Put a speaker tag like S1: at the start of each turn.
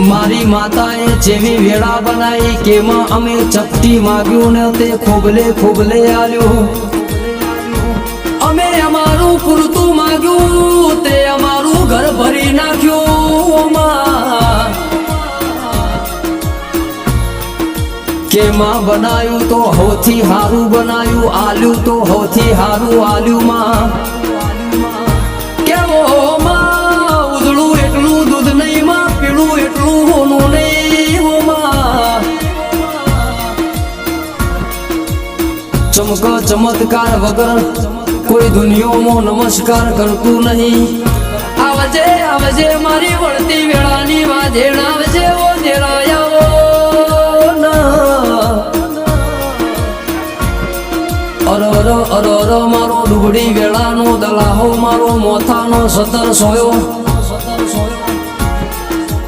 S1: મારી માતાએ જેવી વેળા બનાવી કેમાં અમે ચપટી માગ્યું ને તે ખોબલે ખોબલે આલ્યું. અમે અમારું પૂરતું માગ્યું તે અમારું ઘર ભરી નાખ્યું. કેમાં બનાયું તો હૌથી હારું બનાયું, આલ્યું તો હૌથી હારું આલ્યું. માં કેવો માં ઉદળું એટલું દૂધ નહીં, માં પીળું એટલું હોનું નહીં. માં ચમક ચમત્કાર વગર કોઈ દુનિયામાં નમસ્કાર કરતું નહીં. આવજે આવજે મારી વળતી વેળાની વાજેણ આવજે ઓ દેરાયાવો. અરર અરર મારો ડુગડી વેળાનો દલાહો, મારો મોથાનો સતર સોયો.